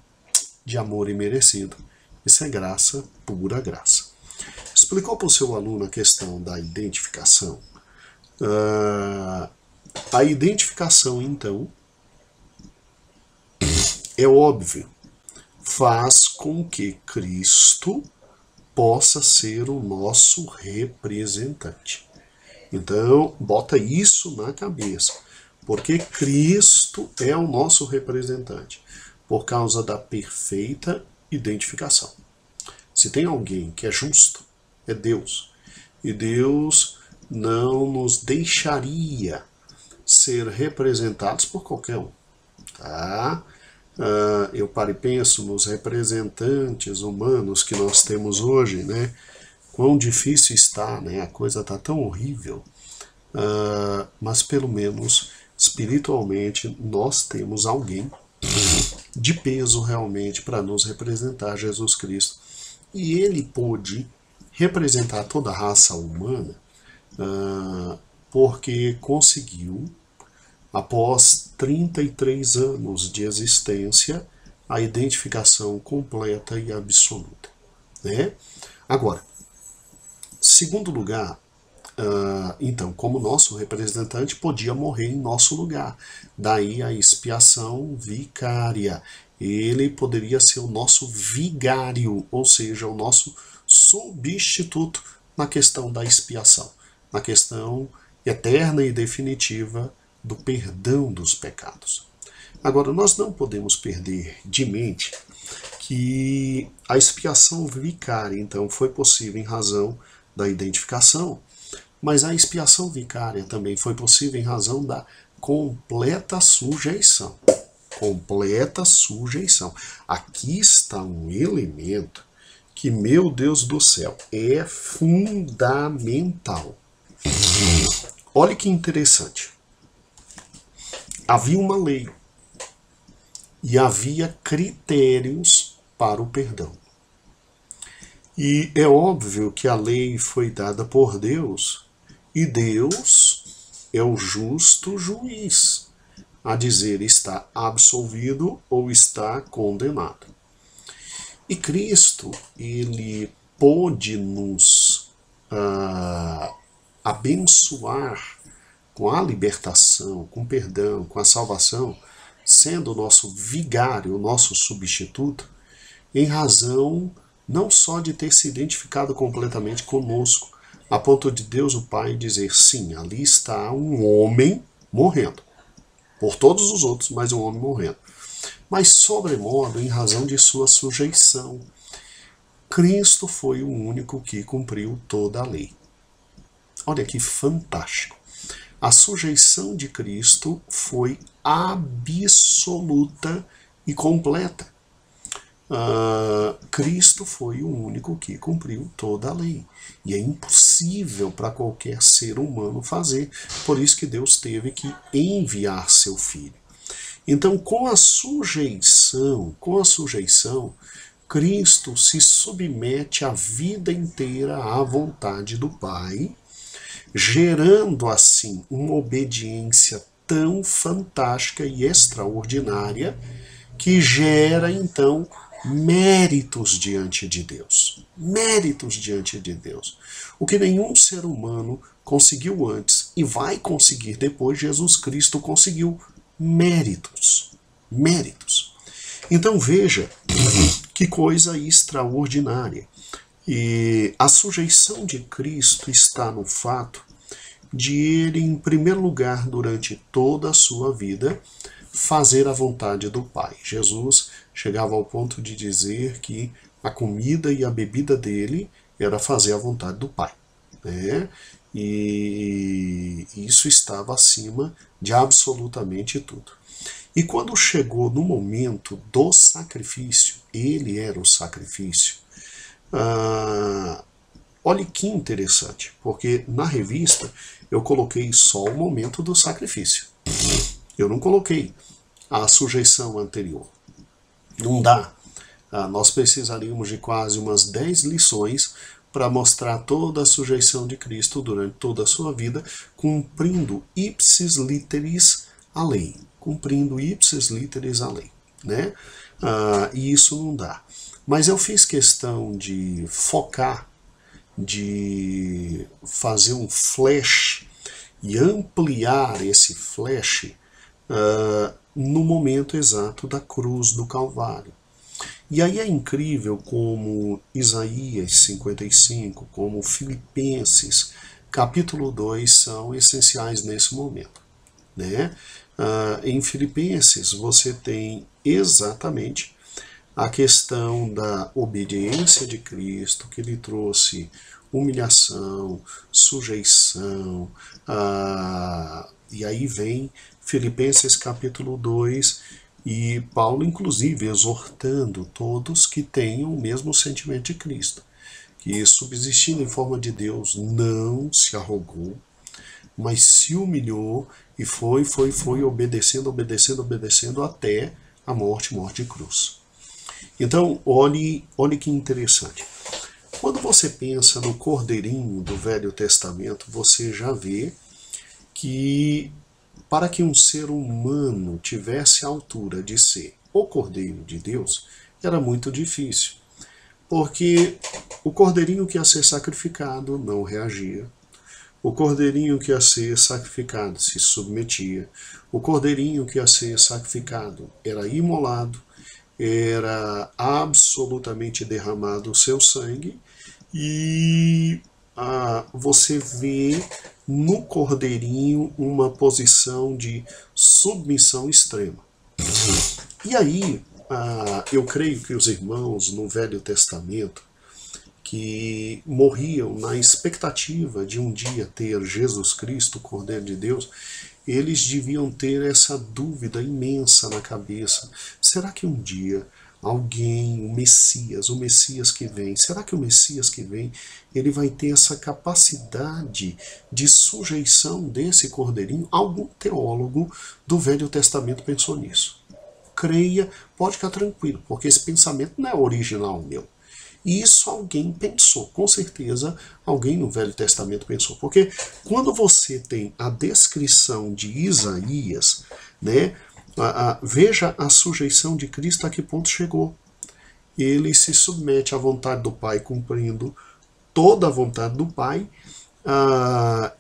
de amor imerecido. Isso é graça, pura graça. Explicou para o seu aluno a questão da identificação? A identificação, então, é óbvio, faz com que Cristo possa ser o nosso representante. Então, bota isso na cabeça, porque Cristo é o nosso representante, por causa da perfeita identificação. Se tem alguém que é justo, é Deus. E Deus não nos deixaria ser representados por qualquer um. Tá? Eu paro e penso nos representantes humanos que nós temos hoje, né? Quão difícil está, né? A coisa está tão horrível. Mas pelo menos espiritualmente nós temos alguém de peso realmente para nos representar, Jesus Cristo. E ele pôde representar toda a raça humana porque conseguiu, após 33 anos de existência, a identificação completa e absoluta. Né? Agora, segundo lugar, então, como nosso representante, podia morrer em nosso lugar. Daí a expiação vicária. Ele poderia ser o nosso vigário, ou seja, o nosso substituto na questão da expiação, na questão eterna e definitiva do perdão dos pecados. Agora, nós não podemos perder de mente que a expiação vicária, então, foi possível em razão da identificação, mas a expiação vicária também foi possível em razão da completa sujeição. Completa sujeição. Aqui está um elemento que, meu Deus do céu, é fundamental. Olha que interessante. Havia uma lei e havia critérios para o perdão. E é óbvio que a lei foi dada por Deus, e Deus é o justo juiz a dizer está absolvido ou está condenado. E Cristo, ele pôde nos abençoar com a libertação, com o perdão, com a salvação, sendo o nosso vigário, o nosso substituto, em razão não só de ter se identificado completamente conosco, a ponto de Deus o Pai dizer, sim, ali está um homem morrendo, por todos os outros, mas um homem morrendo. Mas, sobremodo, em razão de sua sujeição, Cristo foi o único que cumpriu toda a lei. Olha que fantástico. A sujeição de Cristo foi absoluta e completa. Cristo foi o único que cumpriu toda a lei. E é impossível para qualquer ser humano fazer. Por isso que Deus teve que enviar seu Filho. Então, com a sujeição, Cristo se submete a vida inteira à vontade do Pai, gerando assim uma obediência tão fantástica e extraordinária que gera então méritos diante de Deus. Méritos diante de Deus. O que nenhum ser humano conseguiu antes e vai conseguir depois, Jesus Cristo conseguiu méritos. Méritos. Então veja que coisa extraordinária. E a sujeição de Cristo está no fato de ele, em primeiro lugar, durante toda a sua vida, fazer a vontade do Pai. Jesus chegava ao ponto de dizer que a comida e a bebida dele era fazer a vontade do Pai, né? E isso estava acima de absolutamente tudo. E quando chegou no momento do sacrifício, ele era o sacrifício. Olha que interessante, porque na revista eu coloquei só o momento do sacrifício. Eu não coloquei a sujeição anterior. Não dá. Nós precisaríamos de quase umas 10 lições para mostrar toda a sujeição de Cristo durante toda a sua vida, cumprindo ipsis literis a lei. Cumprindo ipsis literis a lei, né? E isso não dá. Mas eu fiz questão de focar, de fazer um flash e ampliar esse flash no momento exato da cruz do Calvário. E aí é incrível como Isaías 55, como Filipenses capítulo 2 são essenciais nesse momento, né? Em Filipenses você tem exatamente a questão da obediência de Cristo, que lhe trouxe humilhação, sujeição, e aí vem Filipenses capítulo 2, e Paulo inclusive exortando todos que tenham o mesmo sentimento de Cristo, que subsistindo em forma de Deus não se arrogou, mas se humilhou e foi obedecendo até a morte de cruz. Então, olhe que interessante. Quando você pensa no Cordeirinho do Velho Testamento, você já vê que para que um ser humano tivesse a altura de ser o Cordeiro de Deus, era muito difícil. Porque o Cordeirinho que ia ser sacrificado não reagia. O Cordeirinho que ia ser sacrificado se submetia. O Cordeirinho que ia ser sacrificado era imolado, era absolutamente derramado o seu sangue, e você vê no Cordeirinho uma posição de submissão extrema. E aí, eu creio que os irmãos no Velho Testamento, que morriam na expectativa de um dia ter Jesus Cristo, o Cordeiro de Deus, eles deviam ter essa dúvida imensa na cabeça. Será que um dia alguém, o Messias que vem, será que o Messias que vem, ele vai ter essa capacidade de sujeição desse Cordeirinho? Algum teólogo do Velho Testamento pensou nisso. Creia, pode ficar tranquilo, porque esse pensamento não é original meu. E isso alguém pensou, com certeza alguém no Velho Testamento pensou. Porque quando você tem a descrição de Isaías, né, veja a sujeição de Cristo a que ponto chegou. Ele se submete à vontade do Pai, cumprindo toda a vontade do Pai,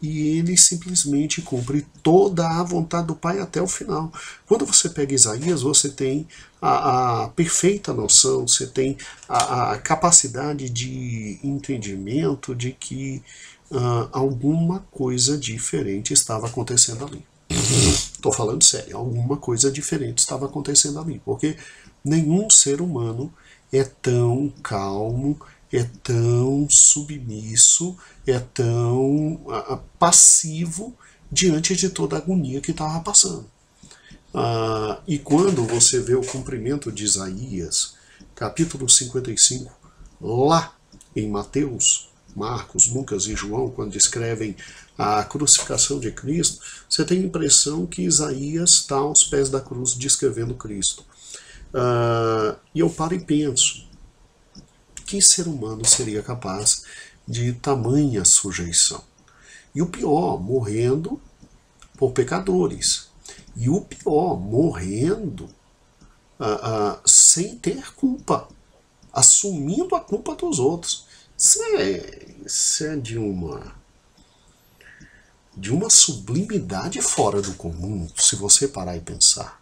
e ele simplesmente cumpre toda a vontade do Pai até o final. Quando você pega Isaías, você tem a perfeita noção, você tem a capacidade de entendimento de que alguma coisa diferente estava acontecendo ali. Estou falando sério, alguma coisa diferente estava acontecendo ali, porque nenhum ser humano é tão calmo, é tão submisso, é tão passivo diante de toda a agonia que estava passando. E quando você vê o cumprimento de Isaías, capítulo 55, lá em Mateus, Marcos, Lucas e João, quando descrevem a crucificação de Cristo, você tem a impressão que Isaías está aos pés da cruz descrevendo Cristo. E eu paro e penso, que ser humano seria capaz de tamanha sujeição? E o pior, morrendo por pecadores. E o pior, morrendo sem ter culpa, assumindo a culpa dos outros. Isso é de uma sublimidade fora do comum, se você parar e pensar.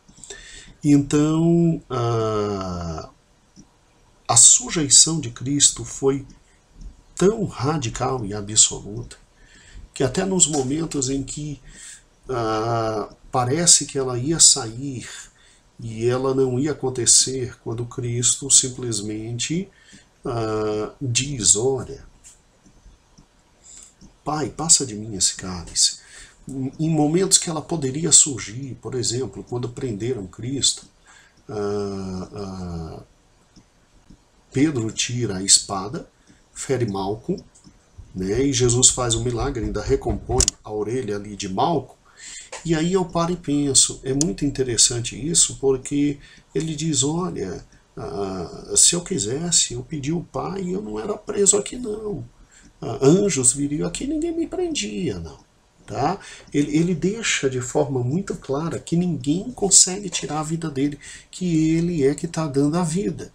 Então, a sujeição de Cristo foi tão radical e absoluta que até nos momentos em que parece que ela ia sair e ela não ia acontecer quando Cristo simplesmente diz, olha, Pai, passa de mim esse cálice. Em momentos que ela poderia surgir, por exemplo, quando prenderam Cristo, Pedro tira a espada, fere Malco, né, e Jesus faz um milagre, ainda recompõe a orelha ali de Malco. E aí eu paro e penso, é muito interessante isso, porque ele diz, olha, se eu quisesse, eu pedi o Pai e eu não era preso aqui não. Anjos viriam aqui e ninguém me prendia, não. Tá? Ele deixa de forma muito clara que ninguém consegue tirar a vida dele, que ele é que está dando a vida.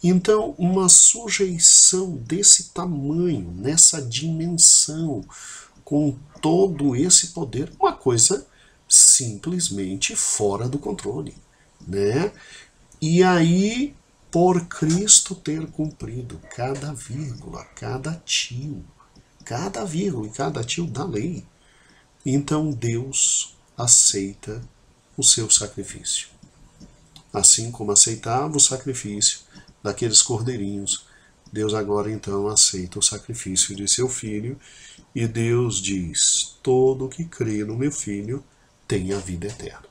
Então, uma sujeição desse tamanho, nessa dimensão, com todo esse poder, uma coisa simplesmente fora do controle, né? E aí, por Cristo ter cumprido cada vírgula, cada tio e cada tio da lei, então Deus aceita o seu sacrifício. Assim como aceitava o sacrifício daqueles cordeirinhos, Deus agora então aceita o sacrifício de seu filho, e Deus diz, todo que crê no meu filho tem a vida eterna.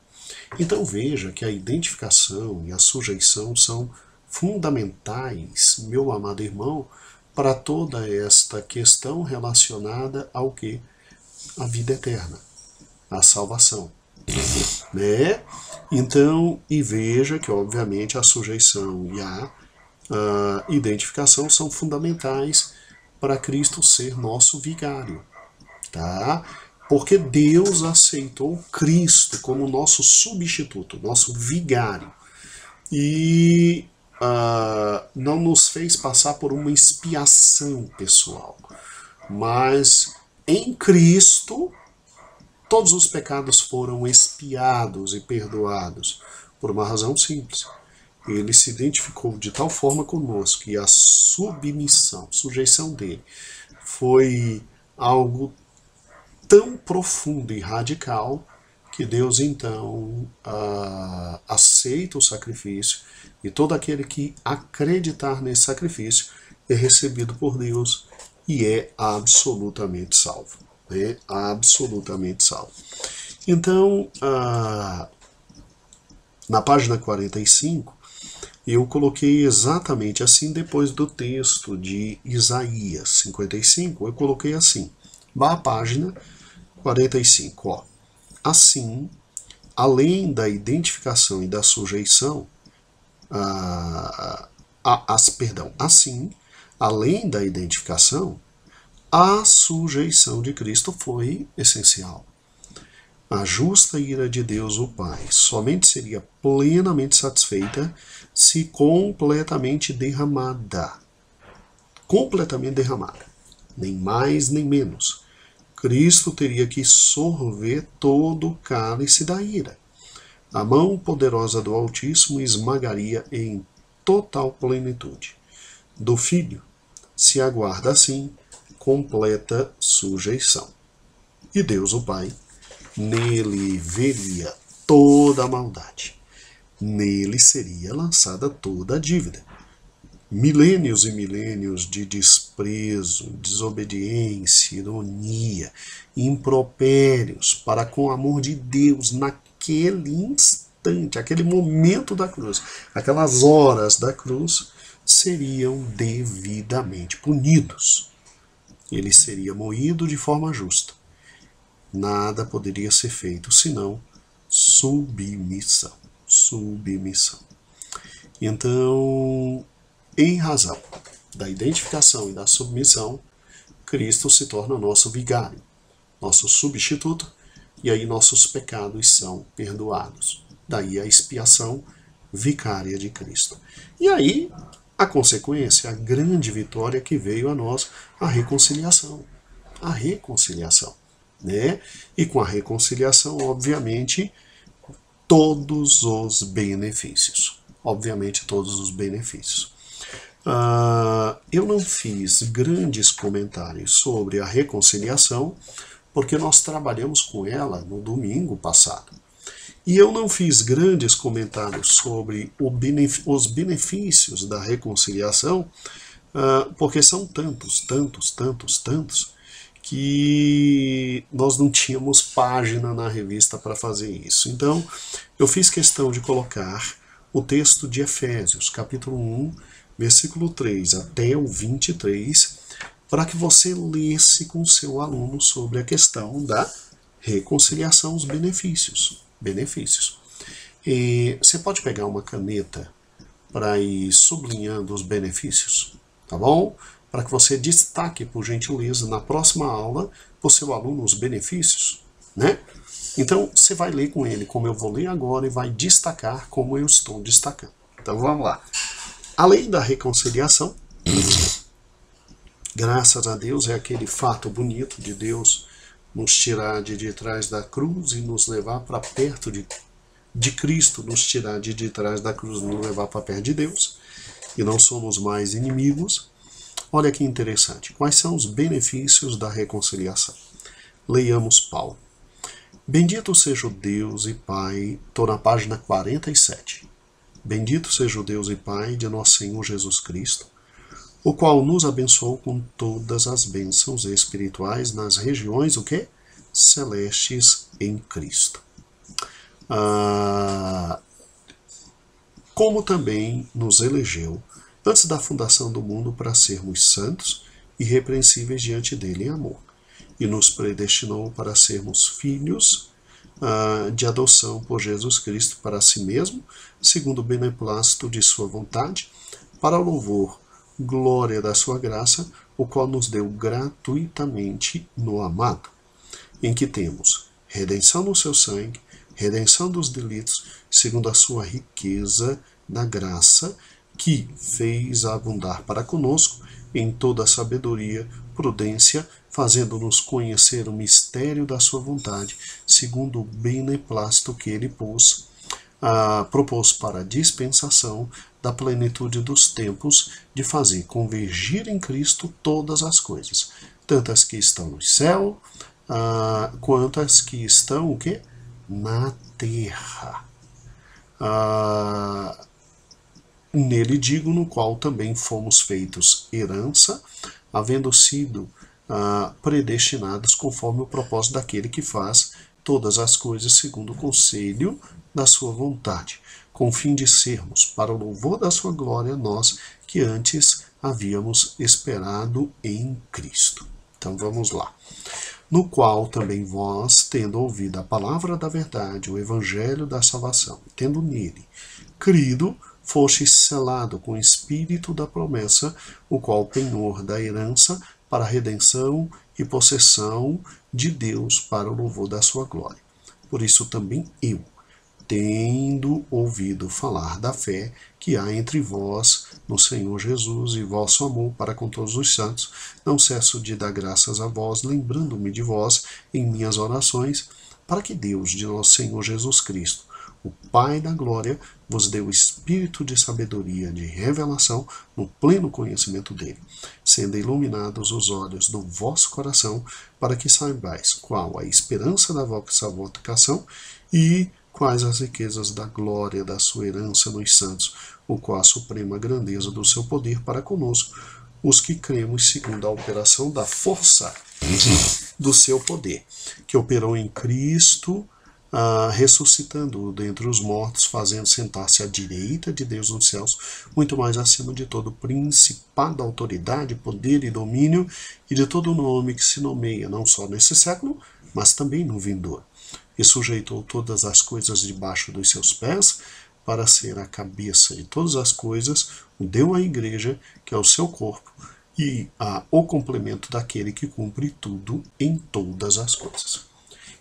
Então veja que a identificação e a sujeição são fundamentais, meu amado irmão, para toda esta questão relacionada ao que? A vida eterna, a salvação. Né? Então, e veja que obviamente a sujeição e a identificação são fundamentais para Cristo ser nosso vigário. Tá? Porque Deus aceitou Cristo como nosso substituto, nosso vigário. E não nos fez passar por uma expiação pessoal. Mas em Cristo, todos os pecados foram expiados e perdoados. Por uma razão simples. Ele se identificou de tal forma conosco que a submissão, sujeição dele, foi algo tão profundo e radical que Deus então aceita o sacrifício, e todo aquele que acreditar nesse sacrifício é recebido por Deus e é absolutamente salvo. É absolutamente salvo. Então, na página 45, eu coloquei exatamente assim, depois do texto de Isaías 55, eu coloquei assim, vá à página 45, ó. Assim, além da identificação e da sujeição, assim, além da identificação, a sujeição de Cristo foi essencial. A justa ira de Deus, o Pai, somente seria plenamente satisfeita se completamente derramada. Completamente derramada. Nem mais, nem menos. Cristo teria que sorver todo o cálice da ira. A mão poderosa do Altíssimo esmagaria em total plenitude. Do Filho se aguarda, assim, completa sujeição. E Deus, o Pai, nele veria toda a maldade. Nele seria lançada toda a dívida. Milênios e milênios de desprezo, desobediência, ironia, impropérios para com o amor de Deus naquele instante, aquele momento da cruz, aquelas horas da cruz, seriam devidamente punidos. Ele seria moído de forma justa. Nada poderia ser feito senão submissão. Submissão. Então, em razão da identificação e da submissão, Cristo se torna nosso vigário, nosso substituto, e aí nossos pecados são perdoados. Daí a expiação vicária de Cristo. E aí, a consequência, a grande vitória que veio a nós, a reconciliação. A reconciliação. Né? E com a reconciliação, obviamente, todos os benefícios. Obviamente, todos os benefícios. Eu não fiz grandes comentários sobre a reconciliação, porque nós trabalhamos com ela no domingo passado. E eu não fiz grandes comentários sobre os benefícios da reconciliação, porque são tantos, que nós não tínhamos página na revista para fazer isso. Então, eu fiz questão de colocar o texto de Efésios, capítulo 1, versículo 3 até o 23, para que você lesse com o seu aluno sobre a questão da reconciliação, os benefícios. E você pode pegar uma caneta para ir sublinhando os benefícios, tá bom? Para que você destaque, por gentileza, na próxima aula, para o seu aluno, os benefícios, né? Então, você vai ler com ele, como eu vou ler agora, e vai destacar como eu estou destacando. Então, vamos lá. Além da reconciliação, graças a Deus, é aquele fato bonito de Deus nos tirar de trás da cruz e nos levar para perto de Cristo, nos tirar de trás da cruz e nos levar para perto de Deus, e não somos mais inimigos. Olha que interessante. Quais são os benefícios da reconciliação? Leiamos Paulo. Bendito seja o Deus e Pai, estou na página 47. Bendito seja o Deus e Pai de nosso Senhor Jesus Cristo, o qual nos abençoou com todas as bênçãos espirituais nas regiões, o quê? Celestes em Cristo. Como também nos elegeu antes da fundação do mundo para sermos santos e irrepreensíveis diante dele em amor, e nos predestinou para sermos filhos de adoção por Jesus Cristo para si mesmo, segundo o beneplácito de sua vontade, para o louvor, glória da sua graça, o qual nos deu gratuitamente no amado, em que temos redenção no seu sangue, redenção dos delitos, segundo a sua riqueza da graça, que fez abundar para conosco em toda a sabedoria, prudência, fazendo-nos conhecer o mistério da sua vontade, segundo o beneplácito que ele propôs para a dispensação da plenitude dos tempos, de fazer convergir em Cristo todas as coisas, tanto as que estão no céu, quanto as que estão o quê? Na terra. Nele digo, no qual também fomos feitos herança, havendo sido predestinados conforme o propósito daquele que faz todas as coisas segundo o conselho da sua vontade, com o fim de sermos, para o louvor da sua glória, nós que antes havíamos esperado em Cristo. Então vamos lá. No qual também vós, tendo ouvido a palavra da verdade, o evangelho da salvação, tendo nele crido, foste selado com o espírito da promessa, o qual penhor da herança para a redenção e possessão de Deus para o louvor da sua glória. Por isso também eu, tendo ouvido falar da fé que há entre vós no Senhor Jesus e vosso amor para com todos os santos, não cesso de dar graças a vós, lembrando-me de vós em minhas orações, para que Deus de nosso Senhor Jesus Cristo, o Pai da glória, vos deu o espírito de sabedoria, de revelação, no pleno conhecimento dele, sendo iluminados os olhos do vosso coração, para que saibais qual a esperança da vossa vocação e quais as riquezas da glória da sua herança nos santos, o qual a suprema grandeza do seu poder para conosco, os que cremos segundo a operação da força do seu poder, que operou em Cristo, ressuscitando-o dentre os mortos, fazendo sentar-se à direita de Deus nos céus, muito mais acima de todo principado, autoridade, poder e domínio, e de todo nome que se nomeia, não só nesse século, mas também no vindouro. E sujeitou todas as coisas debaixo dos seus pés, para ser a cabeça de todas as coisas, o deu à igreja, que é o seu corpo, e o complemento daquele que cumpre tudo em todas as coisas.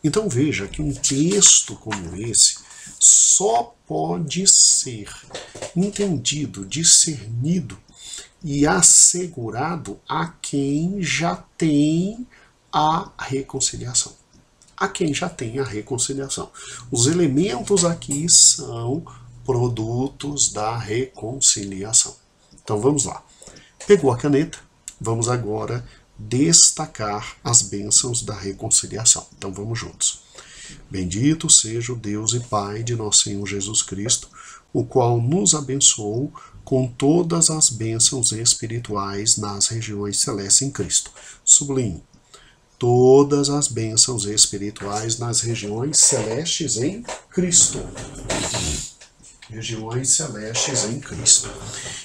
Então veja que um texto como esse só pode ser entendido, discernido e assegurado a quem já tem a reconciliação. A quem já tem a reconciliação. Os elementos aqui são produtos da reconciliação. Então vamos lá. Pegou a caneta, vamos agora destacar as bênçãos da reconciliação. Então vamos juntos. Bendito seja o Deus e Pai de nosso Senhor Jesus Cristo, o qual nos abençoou com todas as bênçãos espirituais nas regiões celestes em Cristo. Sublinhe. Todas as bênçãos espirituais nas regiões celestes em Cristo. Regiões celestes em Cristo.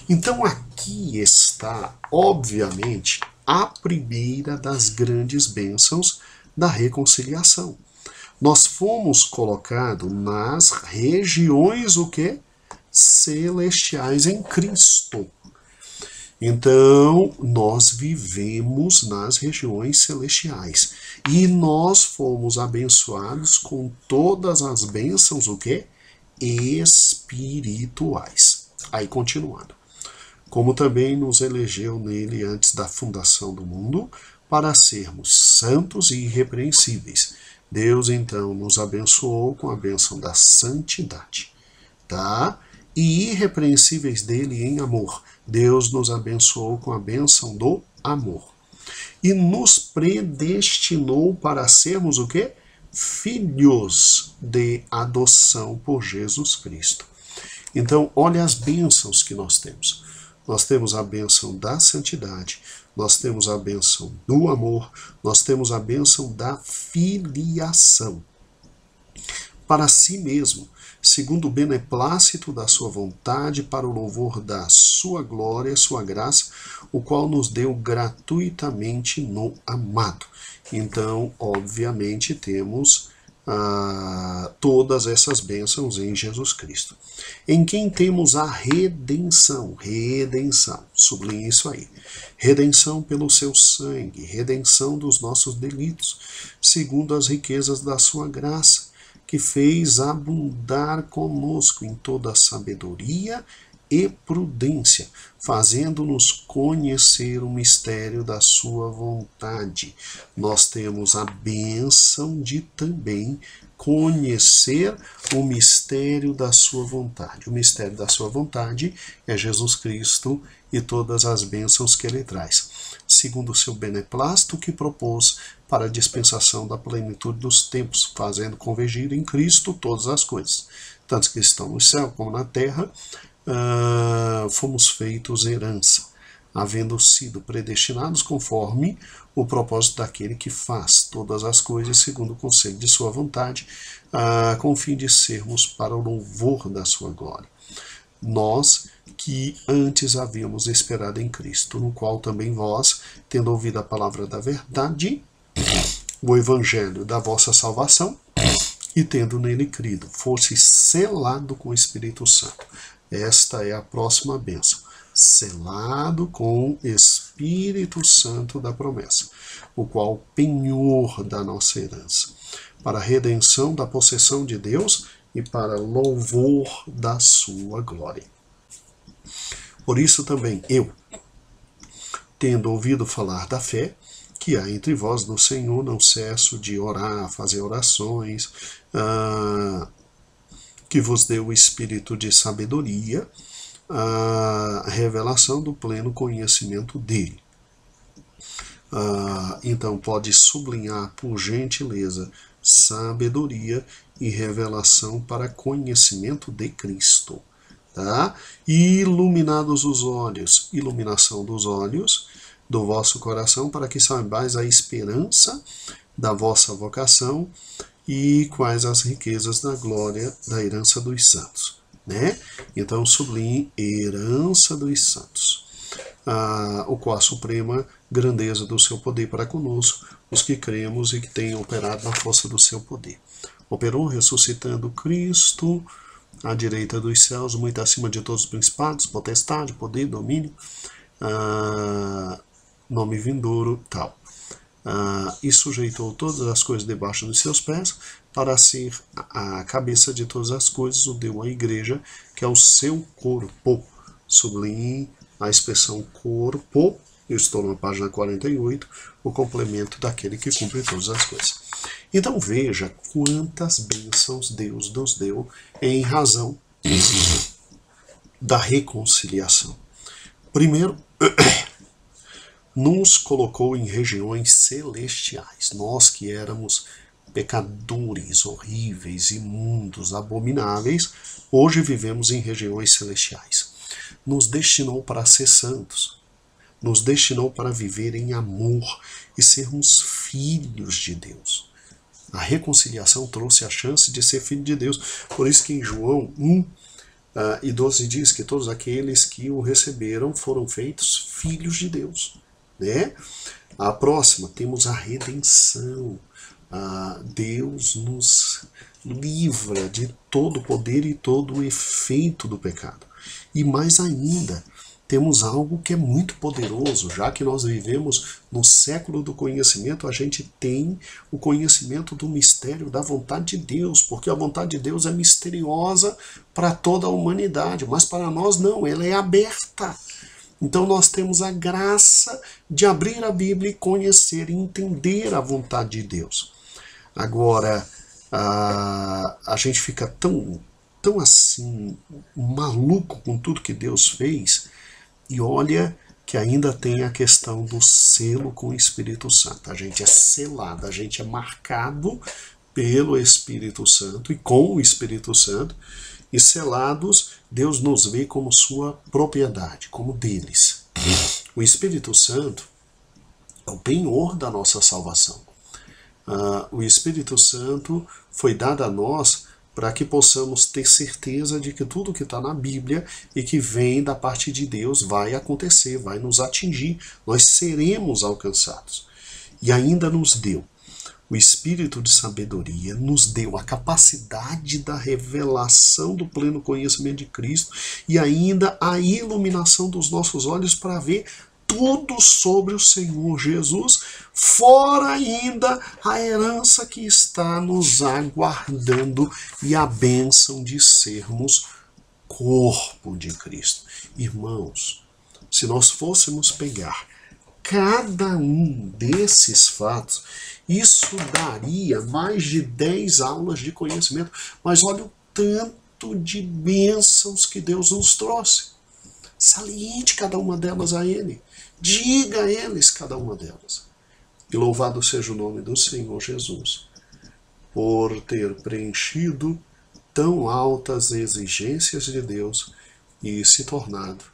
Então aqui está, obviamente, a primeira das grandes bênçãos da reconciliação. Nós fomos colocados nas regiões o quê? Celestiais em Cristo. Então, nós vivemos nas regiões celestiais. E nós fomos abençoados com todas as bênçãos, o quê? Espirituais. Aí, continuando. Como também nos elegeu nele antes da fundação do mundo, para sermos santos e irrepreensíveis. Deus, então, nos abençoou com a bênção da santidade. Tá? E irrepreensíveis dele em amor. Deus nos abençoou com a bênção do amor. E nos predestinou para sermos o quê? Filhos de adoção por Jesus Cristo. Então, olha as bênçãos que nós temos. Nós temos a bênção da santidade, nós temos a bênção do amor, nós temos a bênção da filiação. Para si mesmo, segundo o beneplácito da sua vontade, para o louvor da sua glória, sua graça, o qual nos deu gratuitamente no amado. Então, obviamente, temos todas essas bênçãos em Jesus Cristo. Em quem temos a redenção, sublinhe isso aí. Redenção pelo seu sangue, redenção dos nossos delitos, segundo as riquezas da sua graça, que fez abundar conosco em toda sabedoria e prudência, fazendo-nos conhecer o mistério da sua vontade. Nós temos a bênção de também conhecer o mistério da sua vontade. O mistério da sua vontade é Jesus Cristo e todas as bênçãos que ele traz, segundo o seu beneplácito que propôs para a dispensação da plenitude dos tempos, fazendo convergir em Cristo todas as coisas, tanto que estão no céu como na terra, fomos feitos herança, havendo sido predestinados conforme o propósito daquele que faz todas as coisas segundo o conselho de sua vontade, com o fim de sermos para o louvor da sua glória. Nós que antes havíamos esperado em Cristo, no qual também vós, tendo ouvido a palavra da verdade, o evangelho da vossa salvação, e tendo nele crido, fosse selado com o Espírito Santo. Esta é a próxima bênção. Selado com Espírito Santo da promessa, o qual penhor da nossa herança, para a redenção da possessão de Deus e para louvor da sua glória. Por isso também eu, tendo ouvido falar da fé que há entre vós no Senhor, não cesso de orar, fazer orações, que vos deu o espírito de sabedoria, a revelação do pleno conhecimento dele. Então pode sublinhar por gentileza sabedoria e revelação para conhecimento de Cristo. Tá? E iluminados os olhos, iluminação dos olhos do vosso coração, para que saibais a esperança da vossa vocação e quais as riquezas da glória da herança dos santos. Né? Então sublinhe herança dos santos, o qual a suprema grandeza do seu poder para conosco, os que cremos e que têm operado na força do seu poder. Operou ressuscitando Cristo à direita dos céus, muito acima de todos os principados, potestade, poder, domínio, nome vindouro, tal. E sujeitou todas as coisas debaixo dos seus pés, para ser a cabeça de todas as coisas, o deu à igreja, que é o seu corpo. Sublinhe a expressão corpo, eu estou na página 48, o complemento daquele que cumpre todas as coisas. Então veja quantas bênçãos Deus nos deu em razão da reconciliação. Primeiro, nos colocou em regiões celestiais, nós que éramos pecadores horríveis, imundos, abomináveis, hoje vivemos em regiões celestiais. Nos destinou para ser santos, nos destinou para viver em amor e sermos filhos de Deus. A reconciliação trouxe a chance de ser filho de Deus. Por isso que em João 1:12 diz que todos aqueles que o receberam foram feitos filhos de Deus. Né? A próxima, temos a redenção. Deus nos livra de todo o poder e todo o efeito do pecado. E mais ainda, temos algo que é muito poderoso, já que nós vivemos no século do conhecimento, a gente tem o conhecimento do mistério da vontade de Deus, porque a vontade de Deus é misteriosa para toda a humanidade, mas para nós não, ela é aberta. Então nós temos a graça de abrir a Bíblia e conhecer e entender a vontade de Deus. Agora, a gente fica tão assim, maluco com tudo que Deus fez, e olha que ainda tem a questão do selo com o Espírito Santo. A gente é selado, a gente é marcado pelo Espírito Santo e com o Espírito Santo, e selados, Deus nos vê como sua propriedade, como deles. O Espírito Santo é o penhor da nossa salvação. O Espírito Santo foi dado a nós para que possamos ter certeza de que tudo que está na Bíblia e que vem da parte de Deus vai acontecer, vai nos atingir, nós seremos alcançados. E ainda nos deu o espírito de sabedoria, nos deu a capacidade da revelação do pleno conhecimento de Cristo e ainda a iluminação dos nossos olhos para ver tudo sobre o Senhor Jesus, fora ainda a herança que está nos aguardando e a bênção de sermos corpo de Cristo. Irmãos, se nós fôssemos pegar cada um desses fatos, isso daria mais de 10 aulas de conhecimento, mas olha o tanto de bênçãos que Deus nos trouxe. Saliente cada uma delas a Ele. Diga a eles cada uma delas. E louvado seja o nome do Senhor Jesus, por ter preenchido tão altas exigências de Deus e se tornado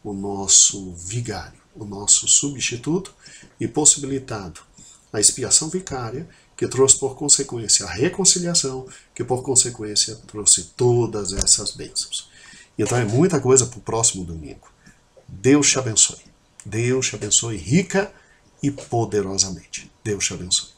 o nosso vigário, o nosso substituto e possibilitado a expiação vicária, que trouxe por consequência a reconciliação, que por consequência trouxe todas essas bênçãos. Então é muita coisa para o próximo domingo. Deus te abençoe. Deus te abençoe rica e poderosamente. Deus te abençoe.